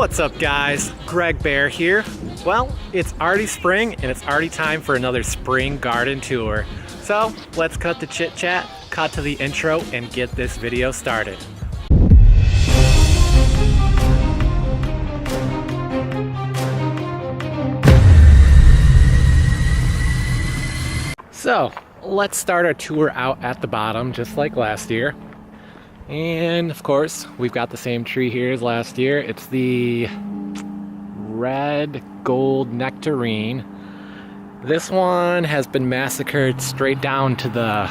What's up guys, Greg Baer here. Well, it's already spring and it's already time for another spring garden tour. So let's cut the chit chat, cut to the intro and get this video started. So let's start our tour out at the bottom just like last year. And of course, we've got the same tree here as last year. It's the red gold nectarine. This one has been massacred straight down to the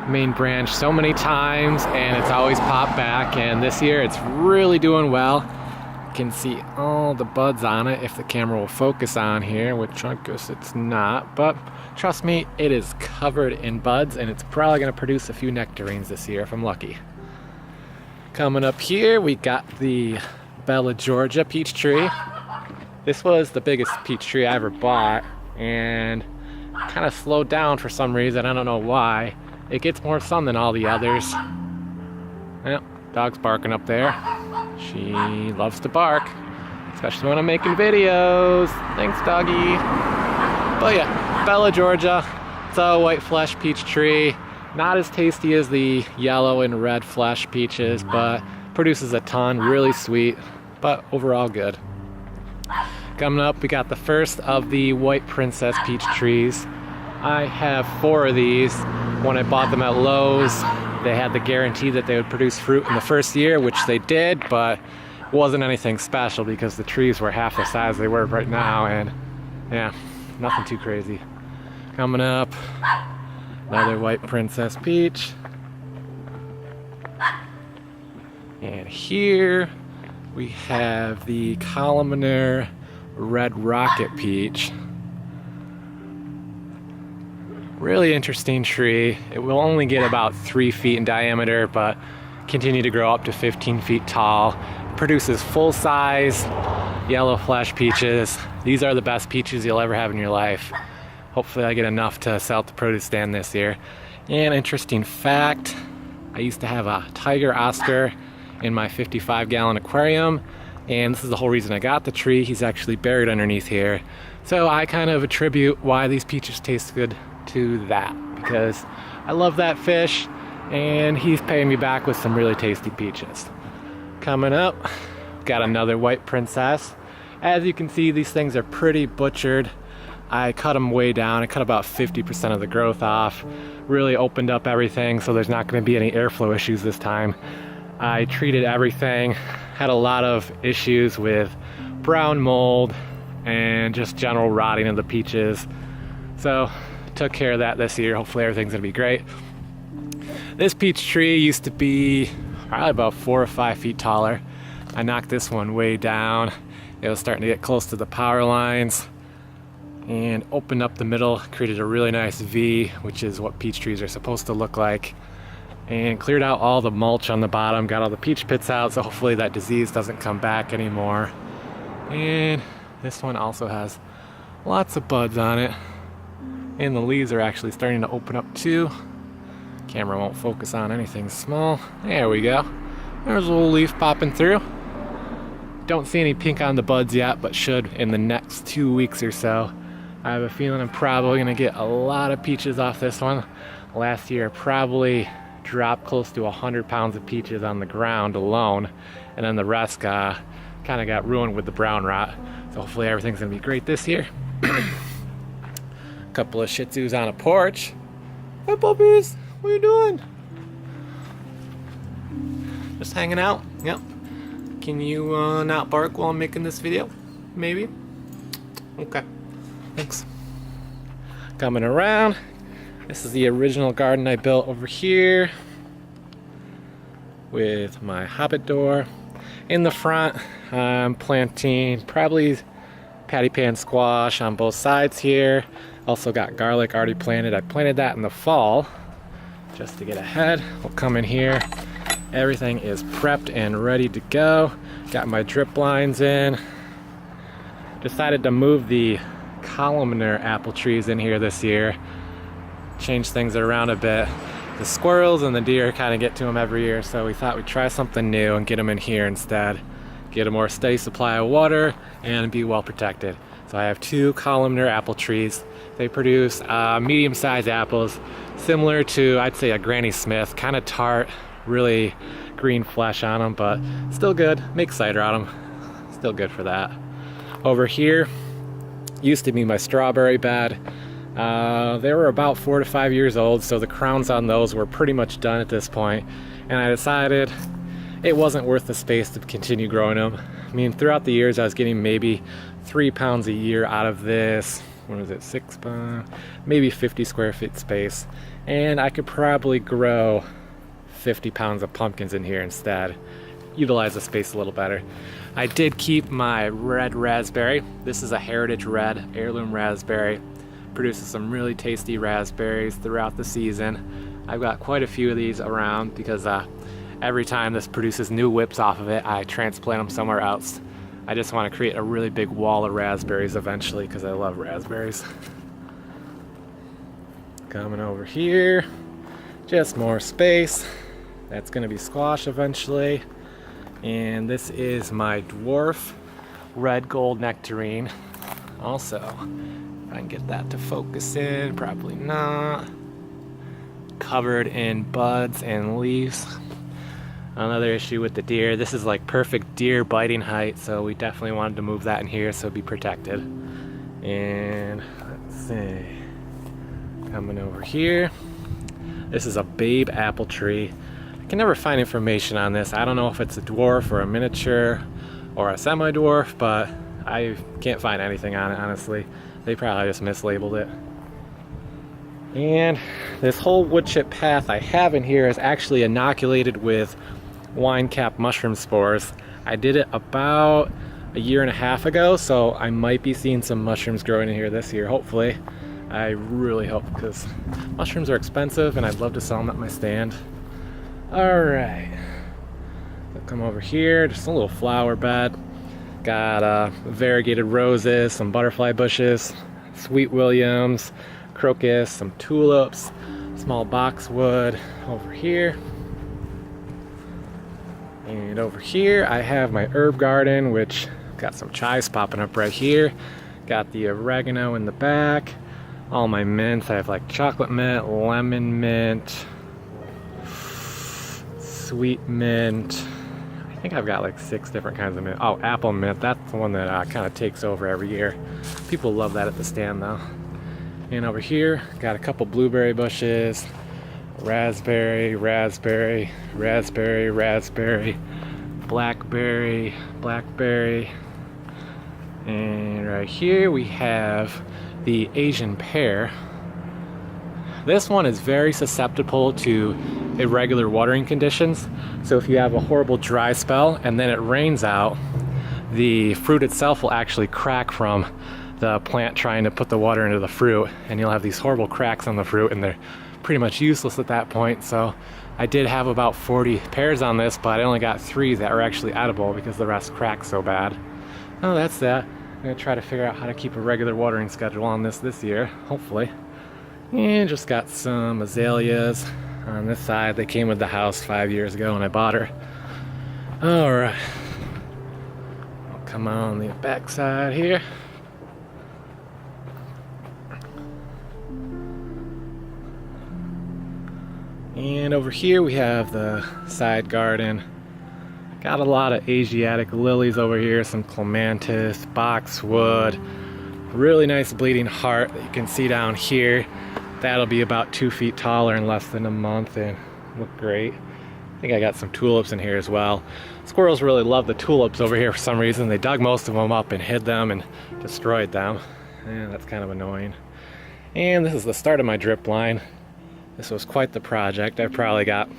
main branch so many times and it's always popped back, and this year it's really doing well. You can see all the buds on it if the camera will focus on here, which I guess it's not, but trust me, it is covered in buds and it's probably going to produce a few nectarines this year if I'm lucky. Coming up here, we got the Bella Georgia peach tree. This was the biggest peach tree I ever bought and kind of slowed down for some reason. I don't know why. It gets more sun than all the others. Yep, dog's barking up there. She loves to bark, especially when I'm making videos. Thanks, doggy. But yeah, Bella Georgia. It's a white flesh peach tree. Not as tasty as the yellow and red flesh peaches, but produces a ton, really sweet, but overall good. Coming up, we got the first of the white princess peach trees. I have 4 of these. When I bought them at Lowe's, they had the guarantee that they would produce fruit in the first year, which they did, but it wasn't anything special because the trees were half the size they were right now, and yeah, nothing too crazy. Coming up, another white princess peach. And here we have the Extraordinaire red rocket peach. Really interesting tree. It will only get about 3 feet in diameter, but continue to grow up to 15 feet tall. Produces full-size yellow flesh peaches. These are the best peaches you'll ever have in your life. Hopefully I get enough to sell at the produce stand this year. And interesting fact, I used to have a tiger Oscar in my 55-gallon aquarium, and this is the whole reason I got the tree. He's actually buried underneath here. So I kind of attribute why these peaches taste good to that, because I love that fish and he's paying me back with some really tasty peaches. Coming up, got another white princess. As you can see, these things are pretty butchered. I cut them way down. I cut about 50% of the growth off. Really opened up everything, so there's not going to be any airflow issues this time. I treated everything. Had a lot of issues with brown mold and just general rotting of the peaches. So took care of that this year. Hopefully everything's going to be great. This peach tree used to be probably about 4 or 5 feet taller. I knocked this one way down. It was starting to get close to the power lines, and opened up the middle, created a really nice V, which is what peach trees are supposed to look like, and cleared out all the mulch on the bottom, got all the peach pits out, so hopefully that disease doesn't come back anymore. And this one also has lots of buds on it, and the leaves are actually starting to open up too. Camera won't focus on anything small. There we go. There's a little leaf popping through. Don't see any pink on the buds yet, but should in the next 2 weeks or so. I have a feeling I'm probably gonna get a lot of peaches off this one. Last year I probably dropped close to 100 pounds of peaches on the ground alone, and then the rest kind of got ruined with the brown rot. So hopefully everything's gonna be great this year. Couple of Shih Tzus on a porch. Hi puppies, what are you doing? Just hanging out? Yep. Can you not bark while I'm making this video? Maybe? Okay. Thanks. Coming around, this is the original garden I built over here with my hobbit door. In the front, I'm planting probably patty pan squash on both sides here. Also got garlic already planted. I planted that in the fall just to get ahead. We'll come in here. Everything is prepped and ready to go. Got my drip lines in. Decided to move the columnar apple trees in here this year. Change things around a bit. The squirrels and the deer kind of get to them every year, so we thought we'd try something new and get them in here instead. get a more steady supply of water, and be well protected. So I have 2 columnar apple trees. They produce medium-sized apples, similar to, I'd say, a Granny Smith, kind of tart, really green flesh on them, but still good. Make cider out of them. Still good for that. Over here used to be my strawberry bed. They were about 4 to 5 years old, so the crowns on those were pretty much done at this point, and I decided it wasn't worth the space to continue growing them. I mean, throughout the years I was getting maybe 3 pounds a year out of this. What was it, 6 pounds? Maybe 50 square feet space, and I could probably grow 50 pounds of pumpkins in here instead. Utilize the space a little better. I did keep my red raspberry. This is a heritage red heirloom raspberry. Produces some really tasty raspberries throughout the season. I've got quite a few of these around because every time this produces new whips off of it, I transplant them somewhere else. I just want to create a really big wall of raspberries eventually because I love raspberries. Coming over here, just more space. That's going to be squash eventually. And this is my dwarf red gold nectarine. Also, if I can get that to focus in, probably not. Covered in buds and leaves. Another issue with the deer, this is like perfect deer biting height, so we definitely wanted to move that in here so it'd be protected. And let's see, coming over here, this is a babe apple tree. I can never find information on this. I don't know if it's a dwarf or a miniature or a semi-dwarf, but I can't find anything on it, honestly. They probably just mislabeled it. And this whole wood chip path I have in here is actually inoculated with wine cap mushroom spores. I did it about a year and a half ago, so I might be seeing some mushrooms growing in here this year, hopefully. I really hope, because mushrooms are expensive and I'd love to sell them at my stand. Alright, so come over here, just a little flower bed. Got variegated roses, some butterfly bushes, sweet williams, crocus, some tulips, small boxwood over here. And over here I have my herb garden, which got some chives popping up right here. Got the oregano in the back. All my mints, I have like chocolate mint, lemon mint, sweet mint. I think I've got like 6 different kinds of mint. Oh, apple mint, that's the one that kind of takes over every year. People love that at the stand though. And over here, got a couple blueberry bushes, raspberry, raspberry, raspberry, raspberry, blackberry, blackberry. And right here we have the Asian pear. This one is very susceptible to irregular watering conditions. So if you have a horrible dry spell and then it rains out, the fruit itself will actually crack from the plant trying to put the water into the fruit, and you'll have these horrible cracks on the fruit, and they're pretty much useless at that point. So I did have about 40 pears on this, but I only got 3 that were actually edible because the rest cracked so bad. Oh, that's that. I'm gonna try to figure out how to keep a regular watering schedule on this year, hopefully. And just got some azaleas on this side. They came with the house 5 years ago when I bought her. All right, I'll come on the back side here. And over here we have the side garden. Got a lot of Asiatic lilies over here, some clematis, boxwood, really nice bleeding heart that you can see down here. That'll be about 2 feet taller in less than a month and look great. I think I got some tulips in here as well. Squirrels really love the tulips over here for some reason. They dug most of them up and hid them and destroyed them. Yeah, that's kind of annoying. And this is the start of my drip line. This was quite the project. I've probably got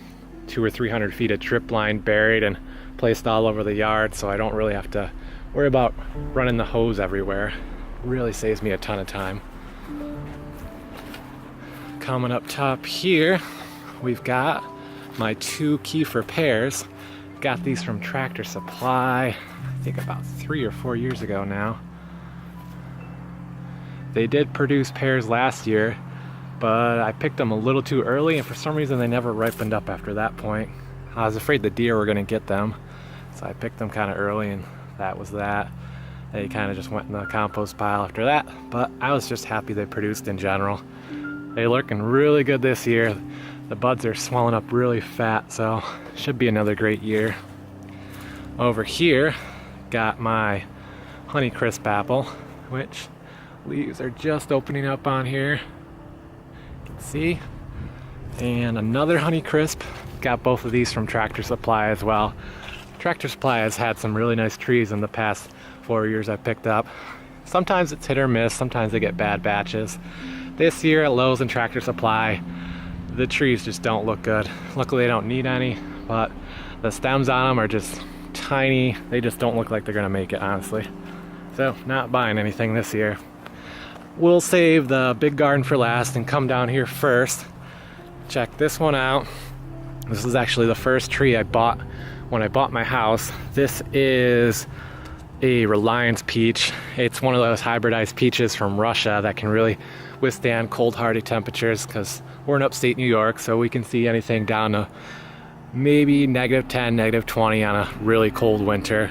200 or 300 feet of drip line buried and placed all over the yard, so I don't really have to worry about running the hose everywhere. Really saves me a ton of time. Coming up top here, we've got my 2 Kiefer pears. Got these from Tractor Supply, I think about 3 or 4 years ago now. They did produce pears last year, but I picked them a little too early, and for some reason they never ripened up after that point. I was afraid the deer were gonna get them. So I picked them kind of early, and that was that. They kind of just went in the compost pile after that, but I was just happy they produced in general. They're looking really good this year. The buds are swelling up really fat, so should be another great year. Over here, got my Honeycrisp apple, which leaves are just opening up on here. You can see. And another Honeycrisp. Got both of these from Tractor Supply as well. Tractor Supply has had some really nice trees in the past 4 years I picked up. Sometimes it's hit or miss, sometimes they get bad batches. This year at Lowe's and Tractor Supply, the trees just don't look good. Luckily they don't need any, but the stems on them are just tiny. They just don't look like they're gonna make it, honestly. So not buying anything this year. We'll save the big garden for last and come down here first. Check this one out. This is actually the first tree I bought when I bought my house. This is a Reliance peach. It's one of those hybridized peaches from Russia that can really withstand cold hardy temperatures, because we're in upstate New York, so we can see anything down to maybe -10, -20 on a really cold winter.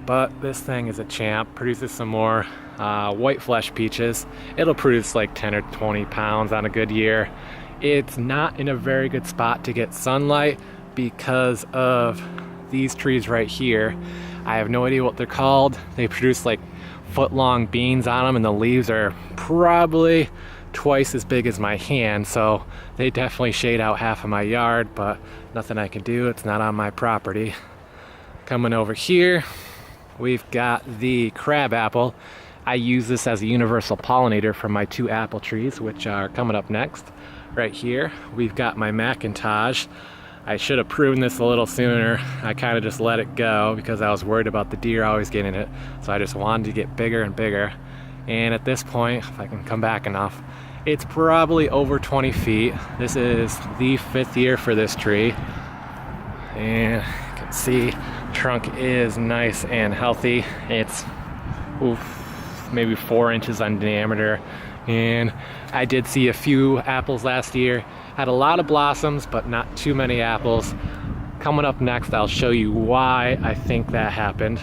But this thing is a champ. Produces some more white flesh peaches. It'll produce like 10 or 20 pounds on a good year. It's not in a very good spot to get sunlight because of these trees right here. I have no idea what they're called. They produce like foot-long beans on them, and the leaves are probably twice as big as my hand, so they definitely shade out half of my yard, but nothing I can do. It's not on my property. Coming over here, we've got the crab apple. I use this as a universal pollinator for my 2 apple trees, which are coming up next. Right here, we've got my Macintosh. I should have pruned this a little sooner. I kind of just let it go because I was worried about the deer always getting it. So I just wanted to get bigger and bigger. And at this point, if I can come back enough, it's probably over 20 feet. This is the 5th year for this tree. And you can see trunk is nice and healthy. It's maybe 4 inches in diameter. And I did see a few apples last year. Had a lot of blossoms, but not too many apples. Coming up next, I'll show you why I think that happened.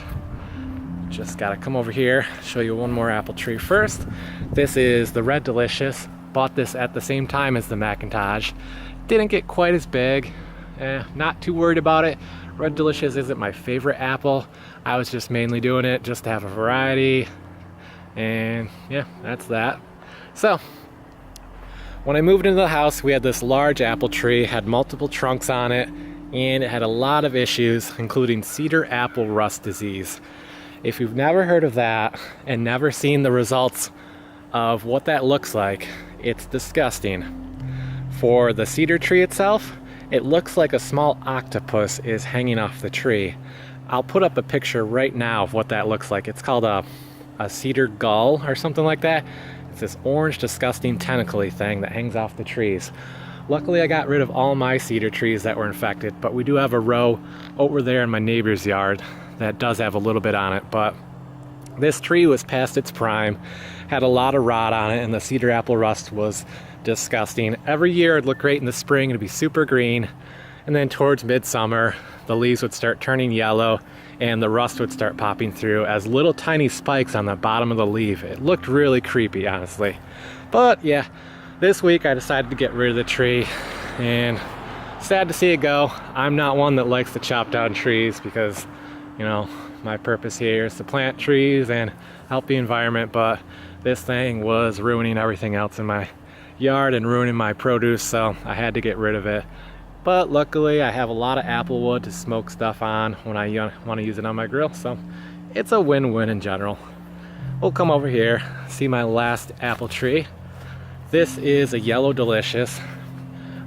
Just gotta come over here, show you one more apple tree first. This is the Red Delicious. Bought this at the same time as the Macintosh. Didn't get quite as big. Not too worried about it. Red Delicious isn't my favorite apple. I was just mainly doing it just to have a variety. And yeah, that's that. So, when I moved into the house, we had this large apple tree, had multiple trunks on it, and it had a lot of issues, including cedar apple rust disease. If you've never heard of that and never seen the results of what that looks like, it's disgusting. For the cedar tree itself, it looks like a small octopus is hanging off the tree. I'll put up a picture right now of what that looks like. It's called a cedar gull or something like that. It's this orange, disgusting, tentacle-y thing that hangs off the trees. Luckily, I got rid of all my cedar trees that were infected, but we do have a row over there in my neighbor's yard that does have a little bit on it. But this tree was past its prime, had a lot of rot on it, and the cedar apple rust was disgusting. Every year it'd look great in the spring, it'd be super green, and then towards midsummer, the leaves would start turning yellow, and the rust would start popping through as little tiny spikes on the bottom of the leaf. It looked really creepy, honestly. But yeah, this week I decided to get rid of the tree, and sad to see it go. I'm not one that likes to chop down trees because, you know, my purpose here is to plant trees and help the environment, but this thing was ruining everything else in my yard and ruining my produce, so I had to get rid of it. But luckily I have a lot of apple wood to smoke stuff on when I want to use it on my grill, so it's a win-win in general. We'll come over here, see my last apple tree. This is a Yellow Delicious.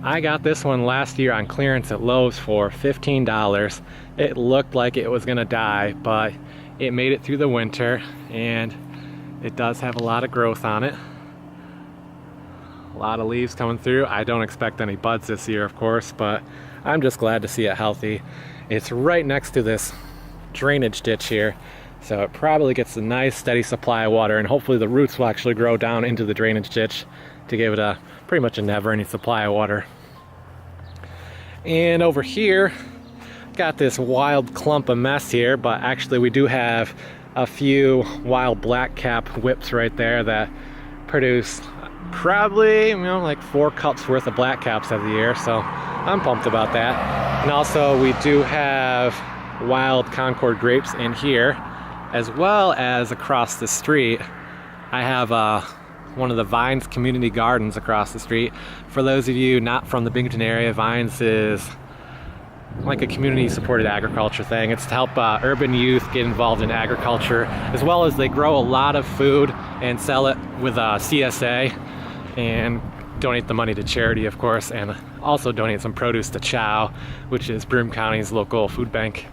I got this one last year on clearance at Lowe's for $15. It looked like it was gonna die, but it made it through the winter, and it does have a lot of growth on it. A lot of leaves coming through. I don't expect any buds this year, of course, but I'm just glad to see it healthy. It's right next to this drainage ditch here, so it probably gets a nice steady supply of water, and hopefully the roots will actually grow down into the drainage ditch to give it a pretty much a never-ending supply of water. And over here, got this wild clump of mess here, but actually we do have a few wild blackcap whips right there that produce probably, like 4 cups worth of blackcaps every year, so I'm pumped about that. And also we do have wild Concord grapes in here, as well as across the street I have one of the Vines community gardens across the street. For those of you not from the Binghamton area, Vines is like a community supported agriculture thing. It's to help urban youth get involved in agriculture, as well as they grow a lot of food and sell it with CSA and donate the money to charity, of course, and also donate some produce to CHOW, which is Broome County's local food bank.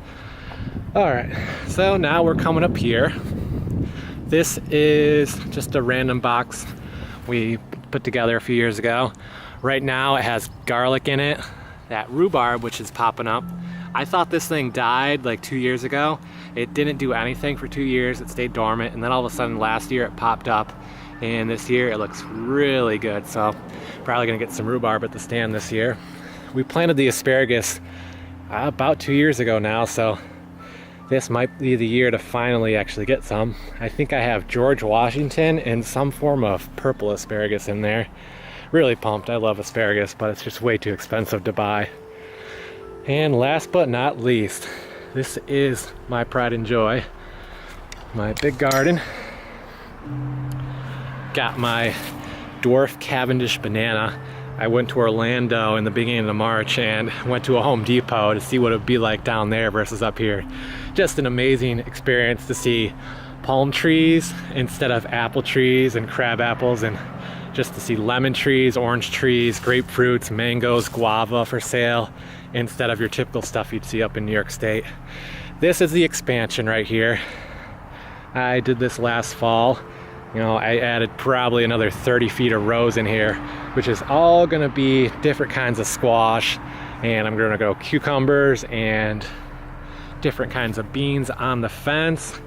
All right, so now we're coming up here. This is just a random box we put together a few years ago. Right now it has garlic in it, that rhubarb which is popping up. I thought this thing died like 2 years ago. It didn't do anything for 2 years, it stayed dormant, and then all of a sudden last year it popped up, and this year it looks really good, so probably gonna get some rhubarb at the stand this year. We planted the asparagus about 2 years ago now, so this might be the year to finally actually get some. I think I have George Washington and some form of purple asparagus in there. Really pumped. I love asparagus, but it's just way too expensive to buy. And last but not least, this is my pride and joy, my big garden. Got my dwarf Cavendish banana. I went to Orlando in the beginning of March and went to a Home Depot to see what it would be like down there versus up here. Just an amazing experience to see palm trees instead of apple trees and crab apples, and just to see lemon trees, orange trees, grapefruits, mangoes, guava for sale instead of your typical stuff you'd see up in New York State. This is the expansion right here. I did this last fall. I added probably another 30 feet of rows in here, which is all gonna be different kinds of squash, and I'm gonna go cucumbers and different kinds of beans on the fence.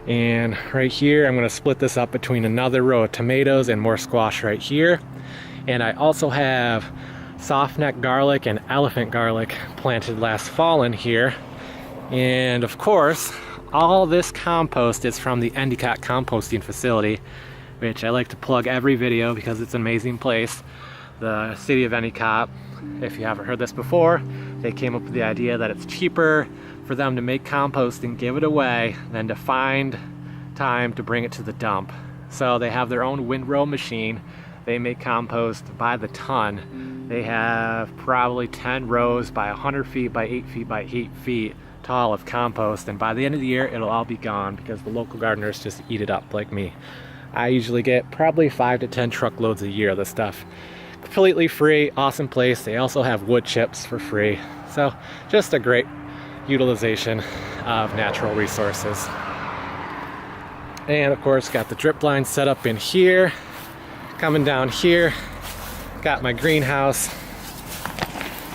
And right here I'm gonna split this up between another row of tomatoes and more squash right here. And I also have soft-neck garlic and elephant garlic planted last fall in here. And of course, all this compost is from the Endicott composting facility, which I like to plug every video because it's an amazing place. The city of Endicott, if you haven't heard this before, they came up with the idea that it's cheaper for them to make compost and give it away than to find time to bring it to the dump. So they have their own windrow machine. They make compost by the ton. They have probably 10 rows by 100 feet by 8 feet by 8 feet tall of compost, and by the end of the year it'll all be gone because the local gardeners just eat it up like me. I usually get probably 5 to 10 truckloads a year of this stuff. Completely free, awesome place. They also have wood chips for free. So just a great utilization of natural resources. And of course got the drip line set up in here. Coming down here, got my greenhouse.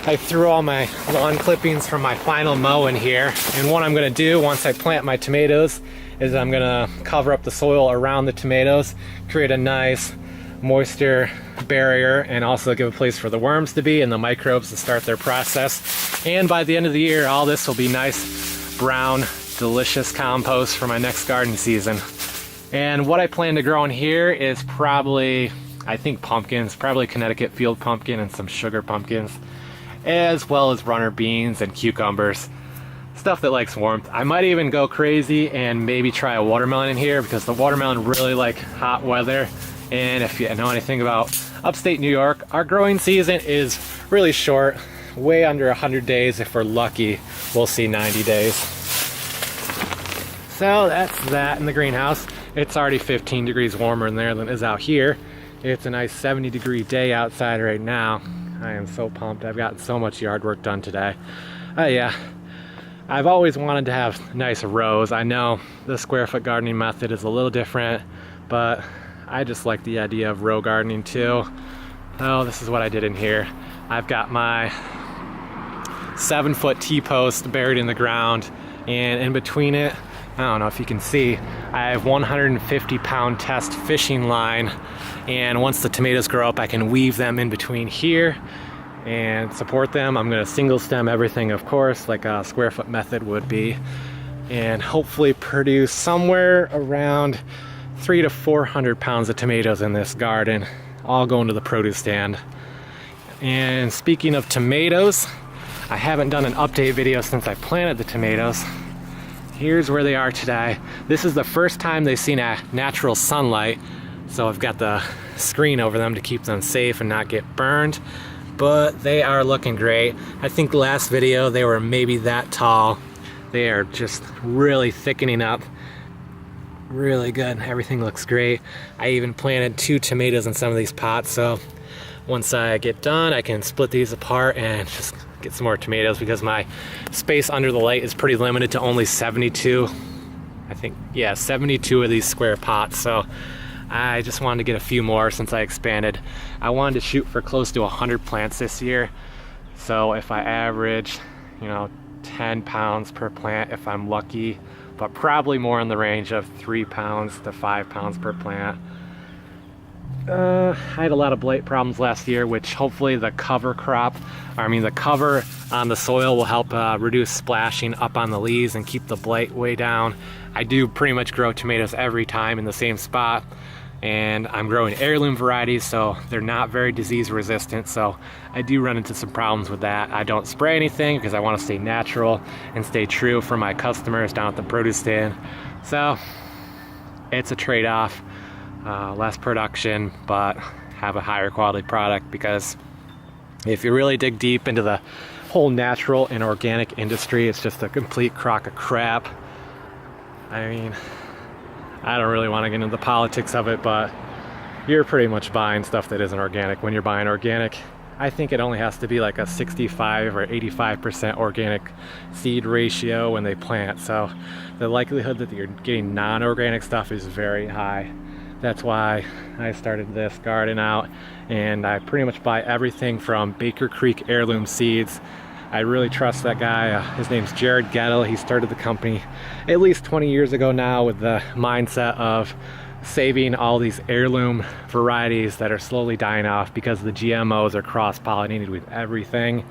I threw all my lawn clippings from my final mow in here, and what I'm gonna do once I plant my tomatoes is I'm gonna cover up the soil around the tomatoes, create a nice moisture barrier, and also give a place for the worms to be and the microbes to start their process. And by the end of the year, all this will be nice, brown, delicious compost for my next garden season. And what I plan to grow in here is probably, I think, pumpkins, probably Connecticut field pumpkin and some sugar pumpkins, as well as runner beans and cucumbers, stuff that likes warmth. I might even go crazy and maybe try a watermelon in here because the watermelon really like hot weather. And if you know anything about upstate New York, our growing season is really short, way under 100 days. If we're lucky, we'll see 90 days. So that's that in the greenhouse. It's already 15 degrees warmer in there than it is out here. It's a nice 70-degree day outside right now. I am so pumped. I've gotten so much yard work done today. Yeah, I've always wanted to have nice rows. I know the square foot gardening method is a little different, but I just like the idea of row gardening too. Oh, this is what I did in here. I've got my 7-foot T-post buried in the ground, and in between it, I don't know if you can see, I have 150-pound test fishing line, and once the tomatoes grow up I can weave them in between here and support them. I'm gonna single stem everything, of course, like a square foot method would be, and hopefully produce somewhere around 300 to 400 pounds of tomatoes in this garden, all going to the produce stand. And speaking of tomatoes, I haven't done an update video since I planted the tomatoes. Here's where they are today. This is the first time they've seen a natural sunlight, so I've got the screen over them to keep them safe and not get burned. But they are looking great. I think the last video they were maybe that tall. They are just really thickening up. Really good. Everything looks great. I even planted 2 tomatoes in some of these pots, so once I get done I can split these apart and just get some more tomatoes, because my space under the light is pretty limited to only 72. I think, yeah, 72 of these square pots, so I just wanted to get a few more since I expanded. I wanted to shoot for close to 100 plants this year, so if I average, 10 pounds per plant if I'm lucky, but probably more in the range of 3 pounds to 5 pounds per plant. I had a lot of blight problems last year, which hopefully the cover on the soil will help reduce splashing up on the leaves and keep the blight way down. I do pretty much grow tomatoes every time in the same spot, and I'm growing heirloom varieties, so they're not very disease resistant, so I do run into some problems with that. I don't spray anything because I want to stay natural and stay true for my customers down at the produce stand. So it's a trade-off. Less production, but have a higher quality product, because if you really dig deep into the whole natural and organic industry, it's just a complete crock of crap. I mean, I don't really want to get into the politics of it, but you're pretty much buying stuff that isn't organic when you're buying organic. I think it only has to be like a 65 or 85% organic seed ratio when they plant, so the likelihood that you're getting non-organic stuff is very high. That's why I started this garden out, and I pretty much buy everything from Baker Creek Heirloom Seeds. I really trust that guy. His name's Jared Gettle. He started the company at least 20 years ago now with the mindset of saving all these heirloom varieties that are slowly dying off because the GMOs are cross-pollinated with everything,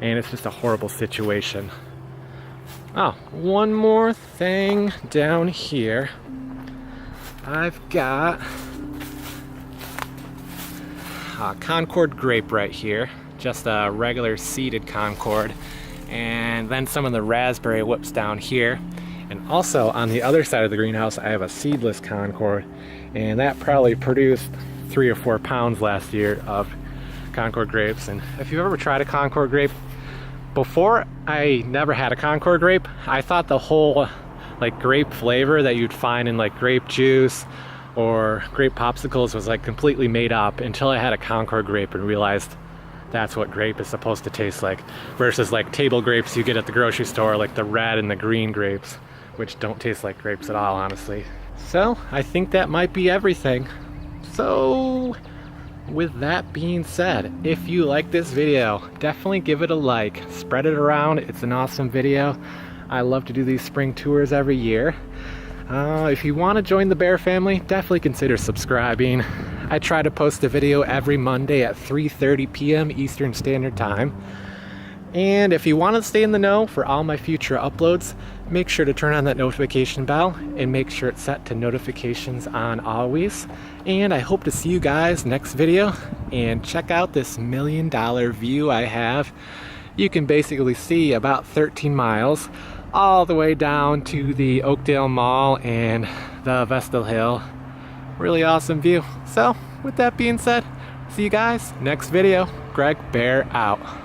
and it's just a horrible situation. Oh, one more thing down here. I've got a Concord grape right here, just a regular seeded Concord, and then some of the raspberry whips down here. And also on the other side of the greenhouse I have a seedless Concord, and that probably produced 3 or 4 pounds last year of Concord grapes. And if you've ever tried a Concord grape, before I never had a Concord grape, I thought the whole grape flavor that you'd find in grape juice or grape popsicles was completely made up, until I had a Concord grape and realized that's what grape is supposed to taste like, versus table grapes you get at the grocery store, like the red and the green grapes, which don't taste like grapes at all, honestly. So I think that might be everything. So with that being said, if you like this video, definitely give it a like, spread it around. It's an awesome video. I love to do these spring tours every year. If you want to join the Baer family, definitely consider subscribing. I try to post a video every Monday at 3:30 p.m. Eastern Standard Time. And if you want to stay in the know for all my future uploads, make sure to turn on that notification bell and make sure it's set to notifications on always. And I hope to see you guys next video. And check out this $1 million view I have. You can basically see about 13 miles all the way down to the Oakdale Mall and the Vestal Hill. Really awesome view. So with that being said, see you guys next video. Greg Baer out.